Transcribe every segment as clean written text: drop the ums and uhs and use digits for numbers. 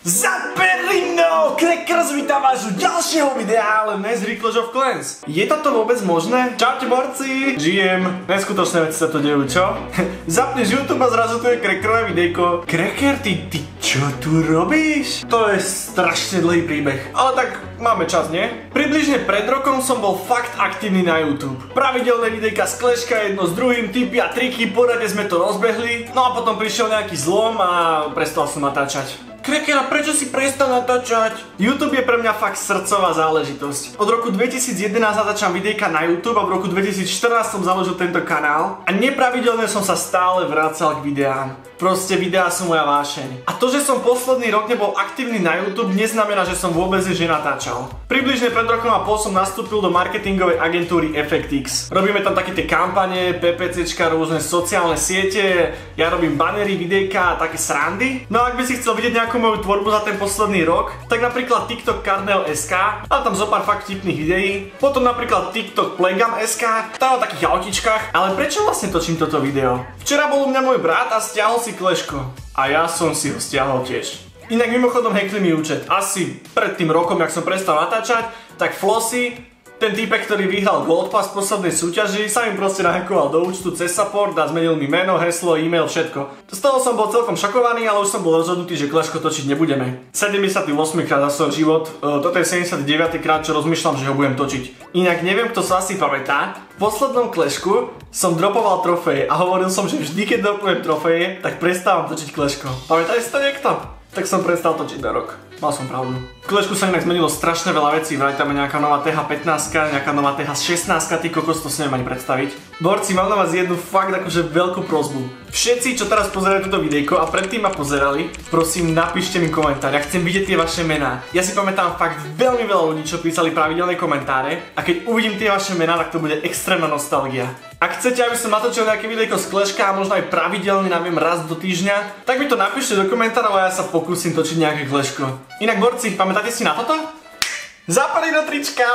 Zaperino! Crackers vítam vás u ďalšieho videa, ale dnes Clash of Clans. Je toto vôbec možné? Čaute borci! Žijem. Neskutočné veci sa to dejú, čo? Zapneš YouTube a zrazu tu je Crackerové videjko. Cracker, ty čo tu robíš? To je strašne dlhý príbeh. Ale tak máme čas, nie? Približne pred rokom som bol fakt aktívny na YouTube. Pravidelné videjka z Clashka, jedno s druhým, tipy a triky, poradne sme to rozbehli. No a potom prišiel nejaký zlom a prestal som natáčať. Cracker, a prečo si prestal natáčať? YouTube je pre mňa fakt srdcová záležitosť. Od roku 2011 natáčam videjka na YouTube a v roku 2014 som založil tento kanál a nepravidelne som sa stále vracal k videám. Proste videá sú moja vášeň. A to, že som posledný rok nebol aktívny na YouTube, neznamená, že som vôbec nič nenatáčal. Približne pred rokom a pol som nastúpil do marketingovej agentúry FXX. Robíme tam také tie kampane, PPCčka, rôzne sociálne siete, ja robím banery, videjka a také srandy. No a ak by si chcel vidieť nejakú moju tvorbu za ten posledný rok, tak napríklad TikTok Karnel.sk, ale tam zo pár fakt vtipných videí. Potom napríklad TikTok Plegam.sk, tam o takých autičkách. Ale prečo vlastne točím toto video? Včera bol u mňa môj brat a stiahol si Clashko. A ja som si ho stiahol tiež. Inak mimochodom hackli mi účet. Asi pred tým rokom, jak som prestal natáčať, tak Flossy, ten týpek, ktorý vyhral Gold Pass v poslednej súťaži, sa mi proste nahackoval do účtu cez support a zmenil mi meno, heslo, e-mail, všetko. Z toho som bol celkom šokovaný, ale už som bol rozhodnutý, že Clashko točiť nebudeme. 78 krát za svoj život, toto je 79 krát, čo rozmýšľam, že ho budem točiť. Inak neviem, kto sa asi pamätá, v poslednom Clashku som dropoval trofeje a hovoril som, že vždy, keď dropujem trofeje, tak prestávam točiť Clashko. Pamätáte si to niekto? Tak som prestal točiť na rok. Mal som pravdu. V Clashku sa inak zmenilo strašne veľa vecí, vraj tam je nejaká nová TH15, nejaká nová TH16, ty kokos, to si neviem ani predstaviť. Borci, mám na vás jednu fakt akože veľkú prosbu. Všetci, čo teraz pozerajú toto videjko a predtým ma pozerali, prosím, napíšte mi komentár, ja chcem vidieť tie vaše mená. Ja si pamätám fakt veľmi veľa ľudí, čo písali pravidelné komentáre a keď uvidím tie vaše mená, tak to bude extrémna nostalgia. Ak chcete, aby som natočil nejaké videjko z Clashka a možno aj pravidelne, neviem, raz do týždňa, tak mi to napíšte do komentárov a ja sa pokúsim točiť nejaké Clashko. Inak borci, pamätáte si na toto? Zaperino trička!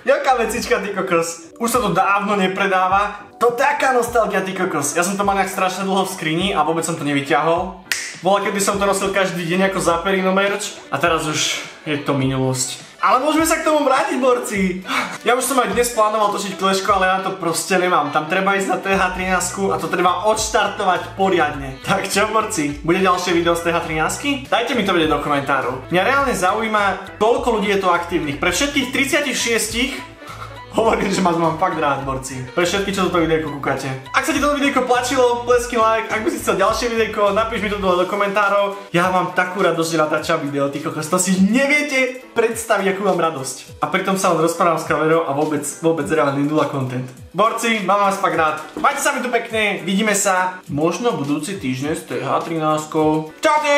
Jaká vecička, ty kokos? Už sa to dávno nepredáva. To taká nostalgia, ty kokos. Ja som to mal nejak strašne dlho v skrini a vôbec som to nevyťahol. Bola, kedy som to nosil každý deň ako Zaperino merch a teraz už je to minulosť. Ale môžeme sa k tomu vrátiť, borci. Ja už som aj dnes plánoval točiť Clashko, ale ja to proste nemám. Tam treba ísť na TH13 a to treba odštartovať poriadne. Tak čo, borci? Bude ďalšie video z TH13? Dajte mi to vedieť do komentárov. Mňa reálne zaujíma, koľko ľudí je to aktívnych. Pre všetkých 36 hovorím, že vás mám fakt rád, borci. Pre všetky, čo toto videjko kúkate. Ak sa ti toto videjko páčilo, pleskni like. Ak by si chcel ďalšie videjko, napíš mi to dole do komentárov. Ja mám takú radosť, že natáčam video, ty kokos. To si neviete predstaviť, akú mám radosť. A pritom sa len rozprávam s kamerou a vôbec reálne nula content. Borci, mám vás fakt rád. Majte sa mi tu pekne, vidíme sa možno budúci týždeň s TH13. Čaute!